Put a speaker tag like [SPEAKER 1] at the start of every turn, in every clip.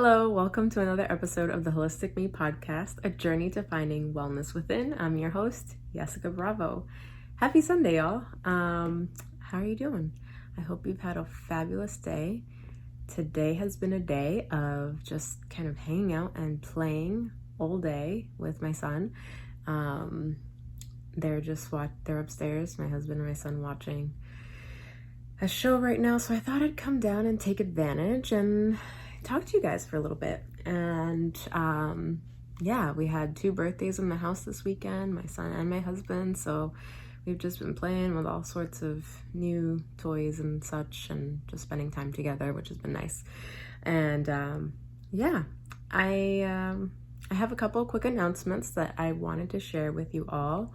[SPEAKER 1] Hello, welcome to another episode of the Wholistic Me podcast, a journey to finding wellness within. I'm your host, Jessica Bravo. Happy Sunday, y'all. How are you doing? I hope you've had a fabulous day. Today has been a day of just kind of hanging out and playing all day with my son. They're upstairs, my husband and my son, watching a show right now, so I thought I'd come down and take advantage and talk to you guys for a little bit. And we had 2 birthdays in the house this weekend, my son and my husband, so we've just been playing with all sorts of new toys and such and just spending time together, which has been nice. And I have a couple quick announcements that I wanted to share with you all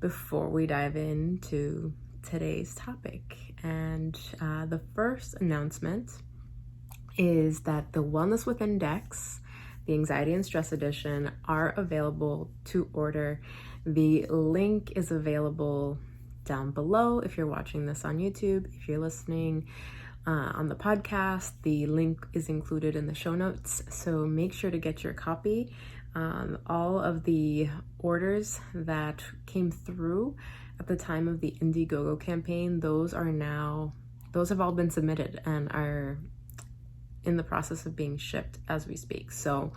[SPEAKER 1] before we dive into today's topic. And the first announcement is that the Wellness Within decks, the Anxiety and Stress Edition, are available to order. The link is available down below if you're watching this on YouTube. If you're listening on the podcast, the link is included in the show notes, so make sure to get your copy. All of the orders that came through at the time of the Indiegogo campaign, those have all been submitted and are in the process of being shipped as we speak. So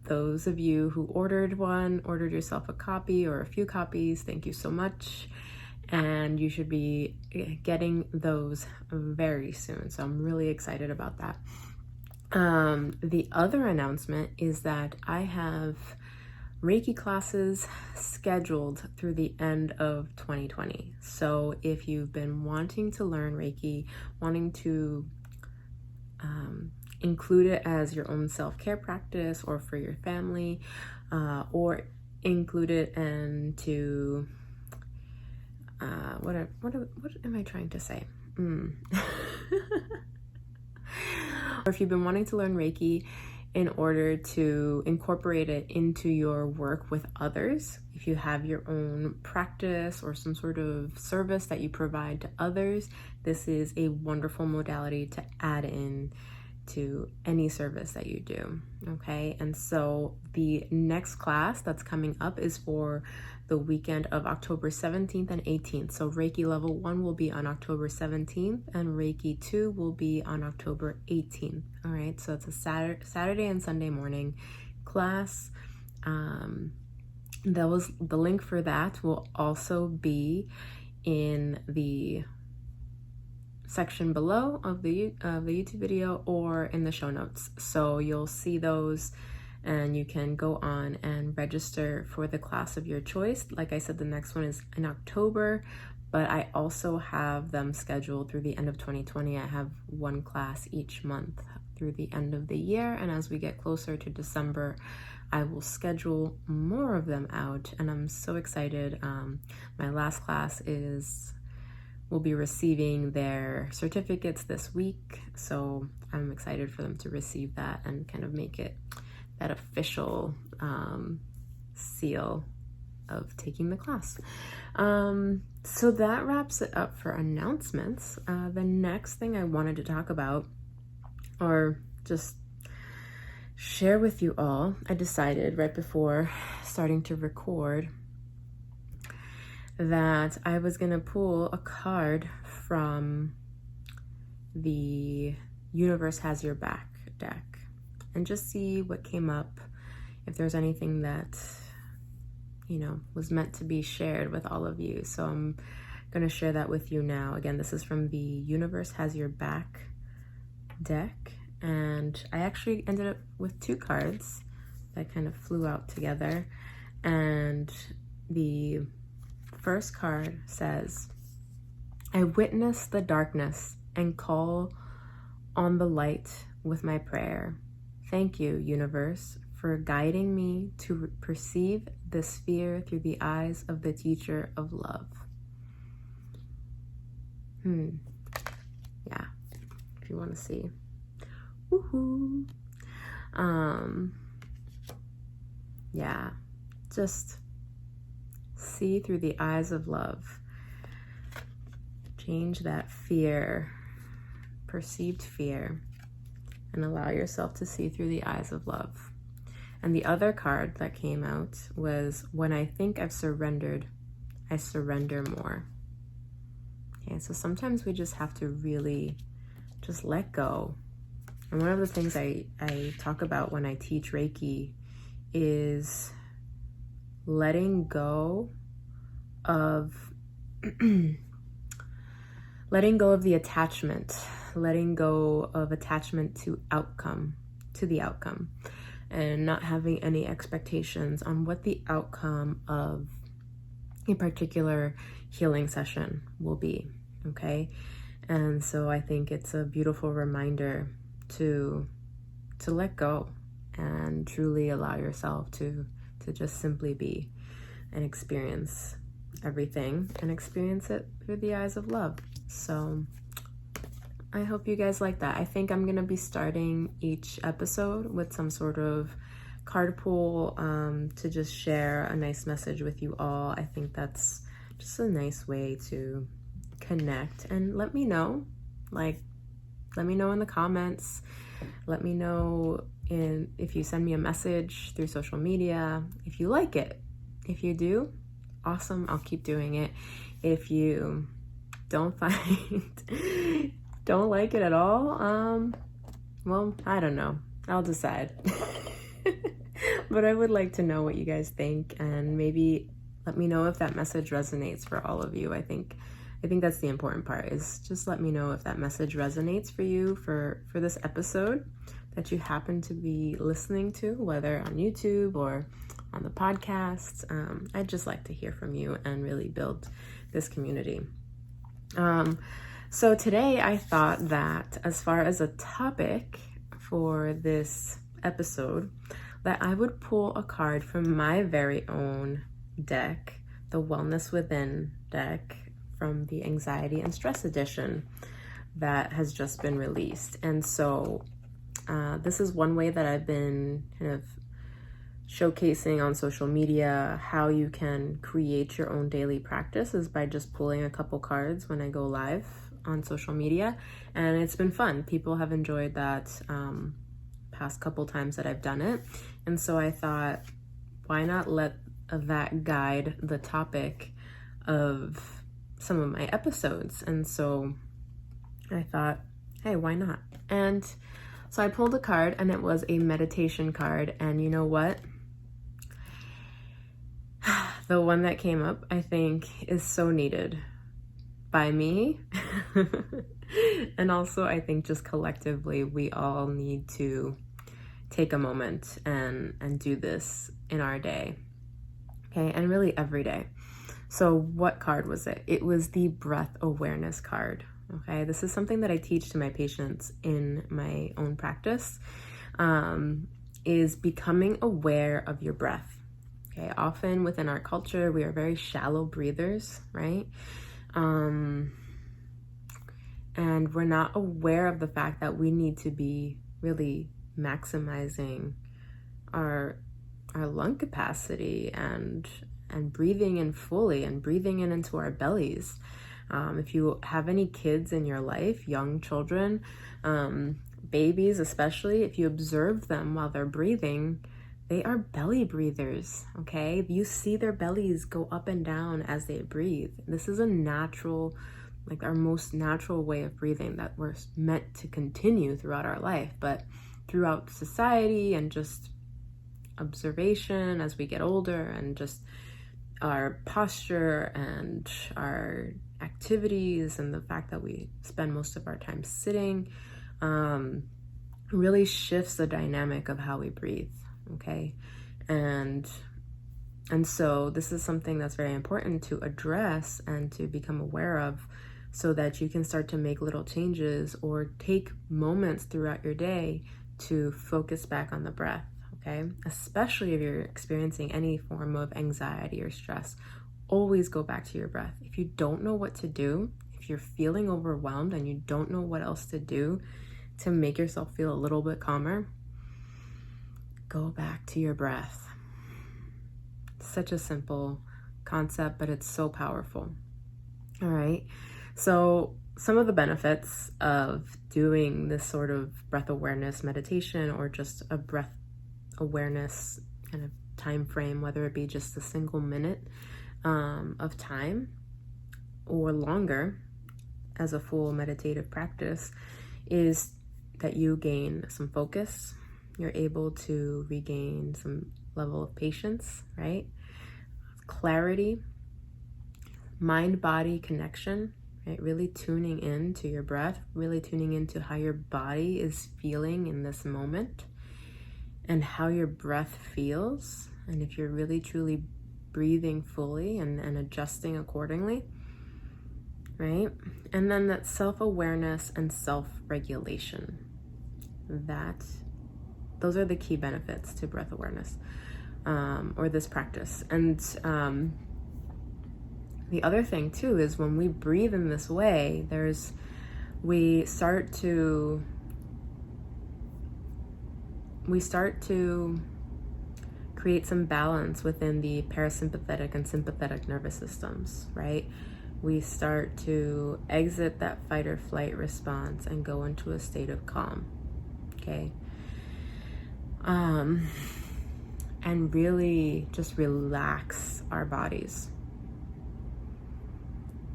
[SPEAKER 1] those of you who ordered yourself a copy or a few copies, thank you so much. And you should be getting those very soon. So I'm really excited about that. The other announcement is that I have Reiki classes scheduled through the end of 2020. So if you've been wanting to learn Reiki, wanting to include it as your own self-care practice or for your family, or include it into what am I trying to say? Or if you've been wanting to learn Reiki in order to incorporate it into your work with others, if you have your own practice or some sort of service that you provide to others, this is a wonderful modality to add in to any service that you do. Okay, and so the next class that's coming up is for the weekend of October 17th and 18th. So Reiki Level 1 will be on October 17th and Reiki 2 will be on October 18th. All right, so it's a Saturday and Sunday morning class. The link for that will also be in the section below of the YouTube video or in the show notes. So you'll see those and you can go on and register for the class of your choice. Like I said, the next one is in October, but I also have them scheduled through the end of 2020. I have 1 class each month through the end of the year, and as we get closer to December, I will schedule more of them out, and I'm so excited. My last class will be receiving their certificates this week, so I'm excited for them to receive that and kind of make it that official seal of taking the class. So that wraps it up for announcements. The next thing I wanted to talk about, or just share with you all, I decided right before starting to record that I was gonna pull a card from the Universe Has Your Back deck and just see what came up, if there's anything that, was meant to be shared with all of you. So I'm gonna share that with you now. Again, this is from the Universe Has Your Back deck, and I actually ended up with 2 cards that kind of flew out together. And the first card says, I witness the darkness and call on the light with my prayer. Thank you, universe, for guiding me to perceive the sphere through the eyes of the teacher of love. Yeah, if you want to see. Woohoo. Yeah, just see through the eyes of love. Change that fear, perceived fear, and allow yourself to see through the eyes of love. And the other card that came out was, when I think I've surrendered, I surrender more. Okay, so sometimes we just have to really just let go. And one of the things I talk about when I teach Reiki is letting go of letting go of the attachment, letting go of attachment to the outcome, and not having any expectations on what the outcome of a particular healing session will be, okay? And so I think it's a beautiful reminder to let go and truly allow yourself to just simply be and experience everything, and experience it through the eyes of love. So I hope you guys like that. I think I'm gonna be starting each episode with some sort of card pool to just share a nice message with you all. I think that's just a nice way to connect. And let me know, let me know in the comments. Let me know if you send me a message through social media, if you like it. If you do, awesome, I'll keep doing it. If you don't like it at all, well, I don't know, I'll decide. But I would like to know what you guys think, and maybe let me know if that message resonates for all of you. I think that's the important part, is just let me know if that message resonates for you for this episode that you happen to be listening to, whether on YouTube or on the podcast. I'd just like to hear from you and really build this community. So today I thought that, as far as a topic for this episode, that I would pull a card from my very own deck, the Wellness Within deck from the Anxiety and Stress edition that has just been released. And so this is one way that I've been kind of showcasing on social media how you can create your own daily practice, is by just pulling a couple cards when I go live on social media. And it's been fun. People have enjoyed that past couple times that I've done it. And so I thought, why not let that guide the topic of some of my episodes? And so I thought, hey, why not? And so I pulled a card, and it was a meditation card. And you know what? The one that came up, I think, is so needed by me. And also, I think just collectively, we all need to take a moment and do this in our day. Okay, and really every day. So what card was it? It was the breath awareness card. Okay, this is something that I teach to my patients in my own practice, is becoming aware of your breath. Okay, often within our culture, we are very shallow breathers, right? And we're not aware of the fact that we need to be really maximizing our lung capacity and breathing in fully, and breathing in into our bellies. If you have any kids in your life, young children, babies especially, if you observe them while they're breathing, they are belly breathers, okay? You see their bellies go up and down as they breathe. This is a natural, our most natural way of breathing that we're meant to continue throughout our life. But throughout society and just observation as we get older, and just our posture and our activities, and the fact that we spend most of our time sitting, really shifts the dynamic of how we breathe. Okay, and so this is something that's very important to address and to become aware of, so that you can start to make little changes or take moments throughout your day to focus back on the breath. Okay, especially if you're experiencing any form of anxiety or stress, always go back to your breath. If you don't know what to do, if you're feeling overwhelmed and you don't know what else to do to make yourself feel a little bit calmer, go back to your breath. Such a simple concept, but it's so powerful. All right. So some of the benefits of doing this sort of breath awareness meditation, or just a breath awareness kind of time frame, whether it be just a single minute of time or longer as a full meditative practice, is that you gain some focus. You're able to regain some level of patience, right? Clarity, mind-body connection, right? Really tuning in to your breath, really tuning into how your body is feeling in this moment and how your breath feels. And if you're really truly breathing fully and adjusting accordingly, right? And then that self-awareness and self-regulation. Those are the key benefits to breath awareness, or this practice. And the other thing too is when we breathe in this way, we start to create some balance within the parasympathetic and sympathetic nervous systems, right? We start to exit that fight or flight response and go into a state of calm, okay? And really just relax our bodies.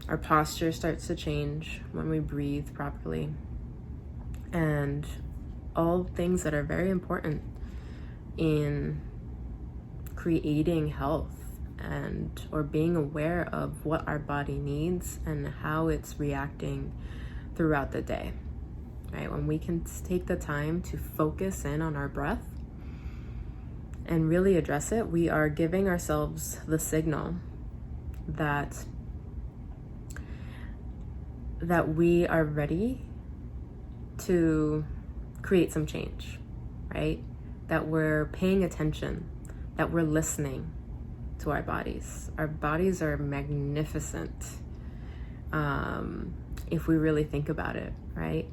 [SPEAKER 1] Our posture starts to change when we breathe properly. And all things that are very important in creating health or being aware of what our body needs and how it's reacting throughout the day, right? When we can take the time to focus in on our breath and really address it, we are giving ourselves the signal that we are ready to create some change, right? That we're paying attention, that we're listening to our bodies. Our bodies are magnificent, if we really think about it, right?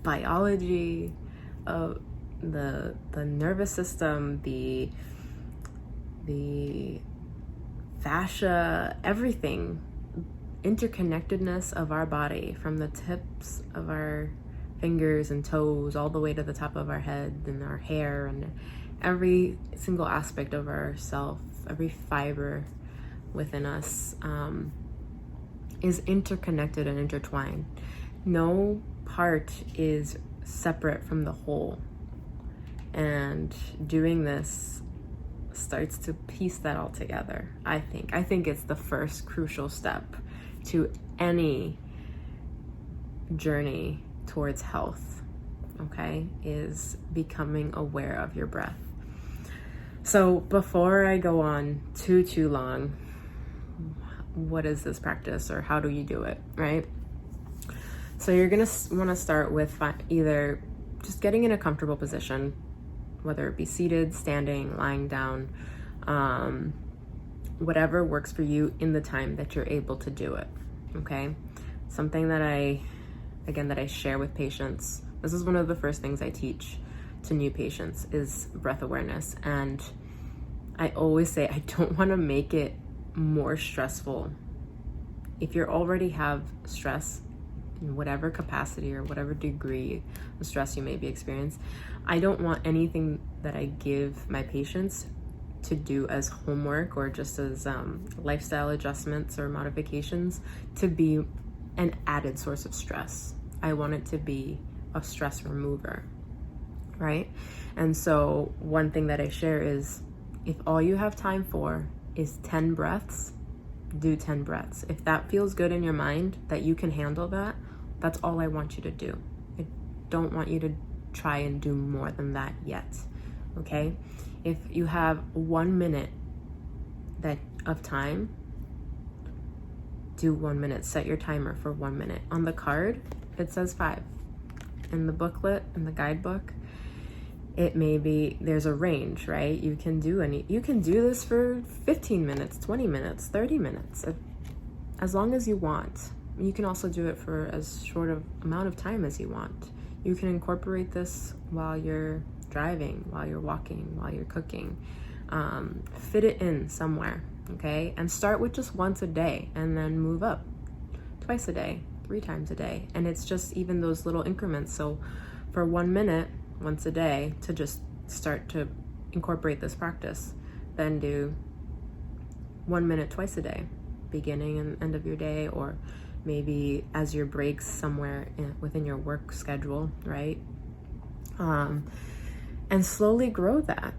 [SPEAKER 1] Biology, the nervous system, the fascia, everything, interconnectedness of our body, from the tips of our fingers and toes all the way to the top of our head and our hair, and every single aspect of ourself, every fiber within us is interconnected and intertwined. No part is separate from the whole. And doing this starts to piece that all together, I think it's the first crucial step to any journey towards health, okay, is becoming aware of your breath. So before I go on too long, what is this practice, or how do you do it, right? So you're gonna want to start with either just getting in a comfortable position, whether it be seated, standing, lying down, whatever works for you in the time that you're able to do it, okay? Something that I share with patients, this is one of the first things I teach to new patients, is breath awareness. And I always say, I don't want to make it more stressful. If you already have stress in whatever capacity or whatever degree of stress you may be experiencing, I don't want anything that I give my patients to do as homework or just as lifestyle adjustments or modifications to be an added source of stress. I want it to be a stress remover, right? And so one thing that I share is, if all you have time for is 10 breaths, do 10 breaths. If that feels good in your mind, that you can handle that, that's all I want you to do. I don't want you to try and do more than that yet, okay? If you have 1 minute of time, do 1 minute. Set your timer for 1 minute. On the card, it says 5. In the booklet, in the guidebook, it may be, there's a range, right? You can do this for 15 minutes, 20 minutes, 30 minutes, as long as you want. You can also do it for as short of amount of time as you want. You can incorporate this while you're driving, while you're walking, while you're cooking. Fit it in somewhere, okay? And start with just once a day, and then move up twice a day, 3 times a day. And it's just even those little increments. So for 1 minute once a day to just start to incorporate this practice, then do 1 minute twice a day, beginning and end of your day, or maybe as your breaks somewhere within your work schedule, right? And slowly grow that.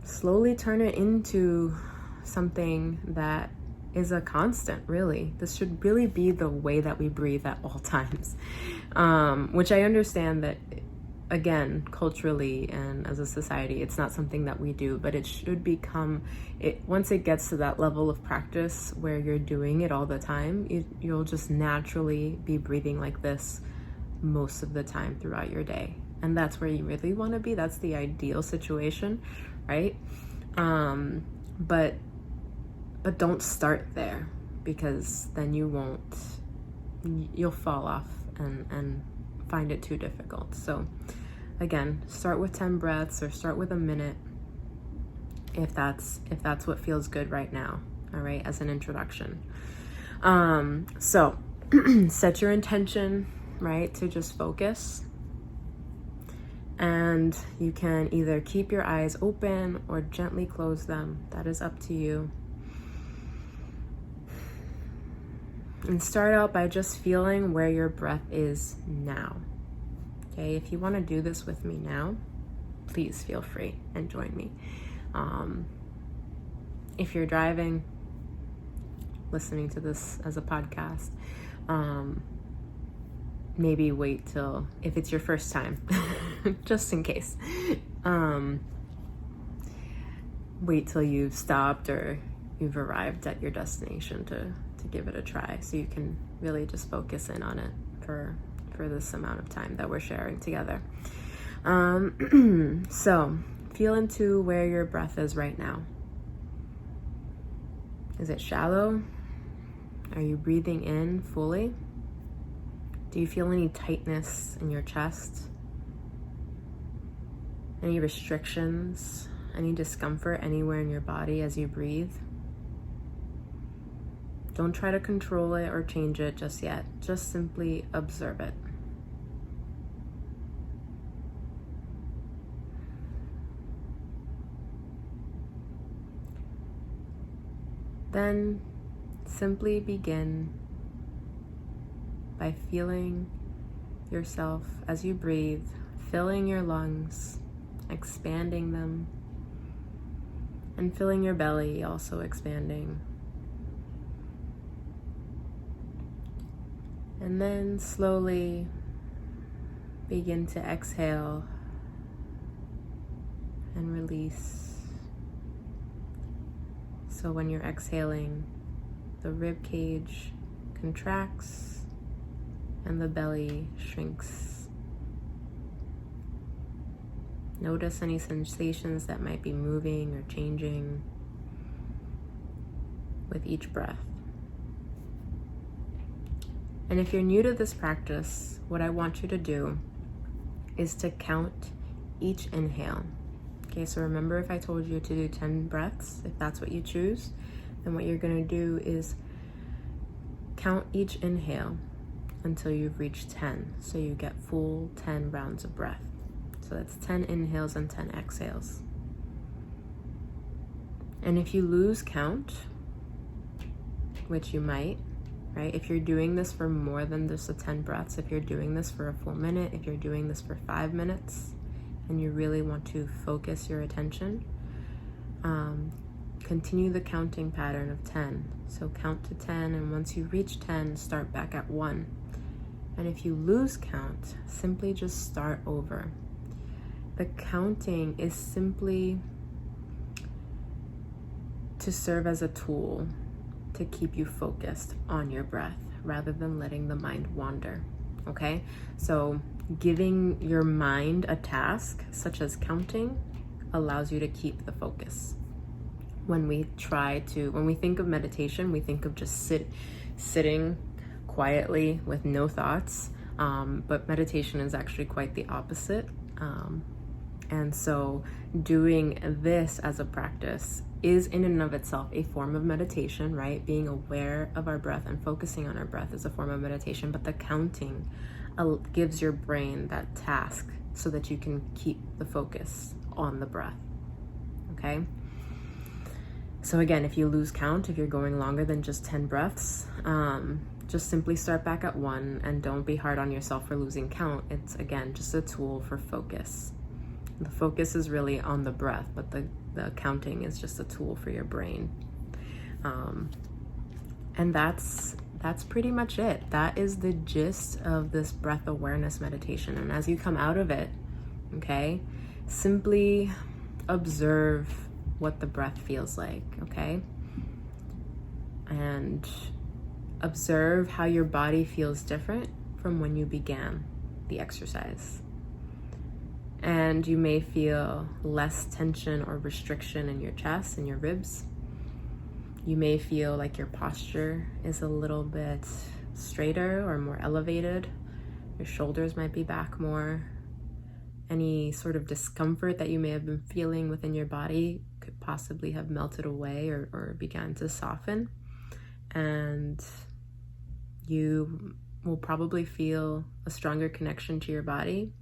[SPEAKER 1] Slowly turn it into something that is a constant, really. This should really be the way that we breathe at all times. Which I understand that, again, culturally and as a society, it's not something that we do, but it should become it. Once it gets to that level of practice where you're doing it all the time, you'll just naturally be breathing like this most of the time throughout your day. And that's where you really want to be. That's the ideal situation, right? But don't start there, because then you'll fall off and find it too difficult. So again, start with 10 breaths or start with a minute if that's what feels good right now, all right, as an introduction. So set your intention, right, to just focus. And you can either keep your eyes open or gently close them. That is up to you. And start out by just feeling where your breath is now. Okay, if you want to do this with me now, please feel free and join me. If you're driving, listening to this as a podcast, maybe wait till, if it's your first time, just in case, wait till you've stopped or you've arrived at your destination to give it a try, so you can really just focus in on it for this amount of time that we're sharing together. So feel into where your breath is right now. Is it shallow? Are you breathing in fully? Do you feel any tightness in your chest? Any restrictions? Any discomfort anywhere in your body as you breathe? Don't try to control it or change it just yet. Just simply observe it. Then simply begin by feeling yourself as you breathe, filling your lungs, expanding them, and filling your belly, also expanding. And then slowly begin to exhale and release. So when you're exhaling, the rib cage contracts and the belly shrinks. Notice any sensations that might be moving or changing with each breath. And if you're new to this practice, what I want you to do is to count each inhale. Okay, so remember, if I told you to do 10 breaths, if that's what you choose, then what you're going to do is count each inhale until you've reached 10. So you get full 10 rounds of breath. So that's 10 inhales and 10 exhales. And if you lose count, which you might, right? If you're doing this for more than just the 10 breaths, if you're doing this for a full minute, if you're doing this for 5 minutes, and you really want to focus your attention, continue the counting pattern of 10. So count to 10, and once you reach 10, start back at 1. And if you lose count, simply just start over. The counting is simply to serve as a tool to keep you focused on your breath rather than letting the mind wander, okay? So giving your mind a task such as counting allows you to keep the focus. When we think of meditation, we think of just sitting quietly with no thoughts, but meditation is actually quite the opposite. And so doing this as a practice is in and of itself a form of meditation, right? Being aware of our breath and focusing on our breath is a form of meditation, but the counting gives your brain that task so that you can keep the focus on the breath, okay? So again, if you lose count, if you're going longer than just 10 breaths, just simply start back at 1 and don't be hard on yourself for losing count. It's, again, just a tool for focus. The focus is really on the breath, but the counting is just a tool for your brain. And that's pretty much it. That is the gist of this breath awareness meditation. And as you come out of it, okay, simply observe what the breath feels like, okay? And observe how your body feels different from when you began the exercise. And you may feel less tension or restriction in your chest and your ribs. You may feel like your posture is a little bit straighter or more elevated. Your shoulders might be back more. Any sort of discomfort that you may have been feeling within your body could possibly have melted away or began to soften. And you will probably feel a stronger connection to your body,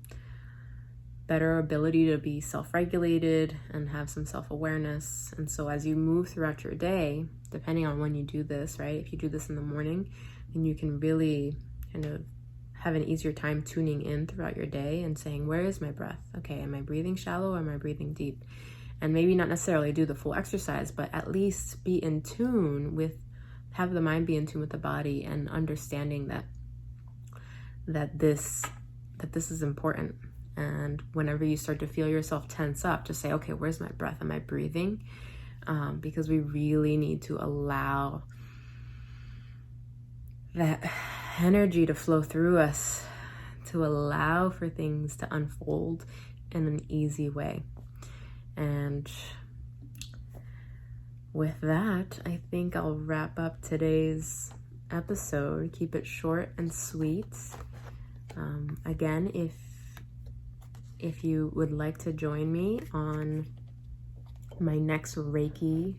[SPEAKER 1] better ability to be self-regulated and have some self-awareness. And so as you move throughout your day, depending on when you do this, right? If you do this in the morning, then you can really kind of have an easier time tuning in throughout your day and saying, where is my breath? Okay, am I breathing shallow or am I breathing deep? And maybe not necessarily do the full exercise, but at least be in tune with, have the mind be in tune with the body and understanding that this is important. And whenever you start to feel yourself tense up, just say, okay, where's my breath? Am I breathing? Because we really need to allow that energy to flow through us, to allow for things to unfold in an easy way. And with that, I think I'll wrap up today's episode. Keep it short and sweet. Again, if you would like to join me on my next Reiki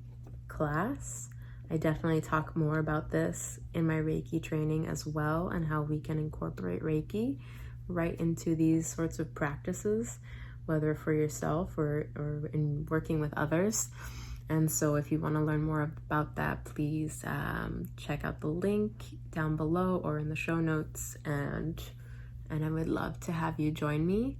[SPEAKER 1] class, I definitely talk more about this in my Reiki training as well, and how we can incorporate Reiki right into these sorts of practices, whether for yourself or in working with others. And so if you want to learn more about that, please check out the link down below or in the show notes, and I would love to have you join me.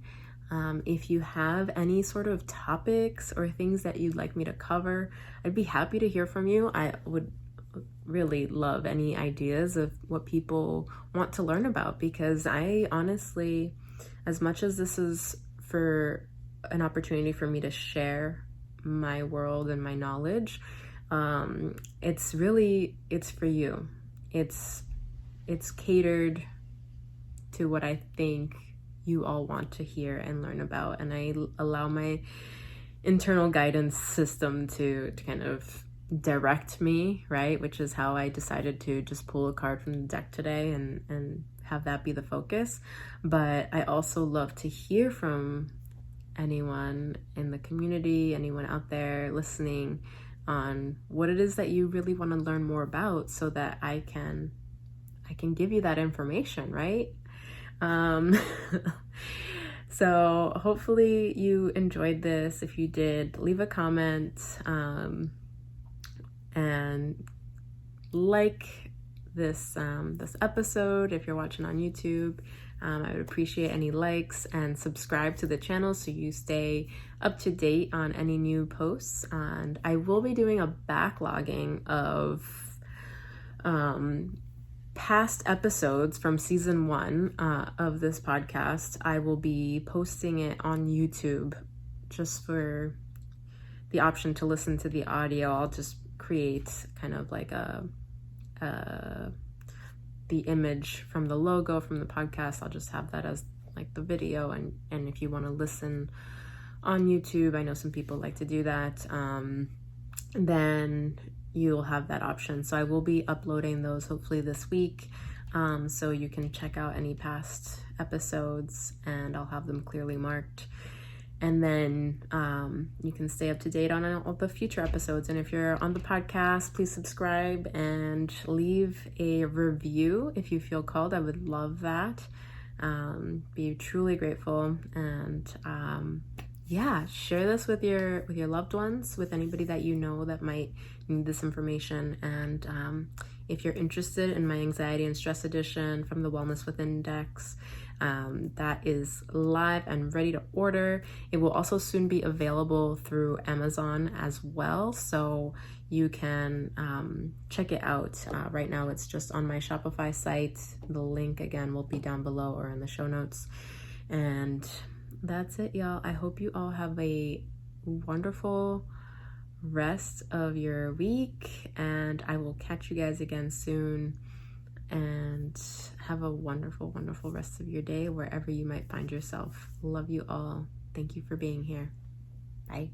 [SPEAKER 1] If you have any sort of topics or things that you'd like me to cover, I'd be happy to hear from you. I would really love any ideas of what people want to learn about, because I honestly, as much as this is for an opportunity for me to share my world and my knowledge, it's for you. It's catered to what I think you all want to hear and learn about, and I allow my internal guidance system to kind of direct me, right? Which is how I decided to just pull a card from the deck today and have that be the focus. But I also love to hear from anyone in the community, anyone out there listening, on what it is that you really want to learn more about, so that I can give you that information, right? So hopefully you enjoyed this. If you did, leave a comment, and like this episode. If you're watching on YouTube, I would appreciate any likes, and subscribe to the channel so you stay up to date on any new posts. And I will be doing a backlogging of past episodes from season 1 of this podcast. I will be posting it on YouTube just for the option to listen to the audio. I'll just create kind of like the image from the logo from the podcast. I'll just have that as like the video, and if you want to listen on YouTube, I know some people like to do that, then you'll have that option. So I will be uploading those hopefully this week, so you can check out any past episodes, and I'll have them clearly marked. And then you can stay up to date on all the future episodes. And if you're on the podcast, please subscribe and leave a review if you feel called. I would love that. Be truly grateful. And yeah, share this with your loved ones, with anybody that you know that might need this information. And if you're interested in my anxiety and stress edition from the Wellness Within Index, that is live and ready to order. It will also soon be available through Amazon as well, so you can check it out. Right now it's just on my Shopify site. The link again will be down below or in the show notes. And that's it, y'all. I hope you all have a wonderful rest of your week, and I will catch you guys again soon. And have a wonderful, wonderful rest of your day wherever you might find yourself. Love you all. Thank you for being here. Bye.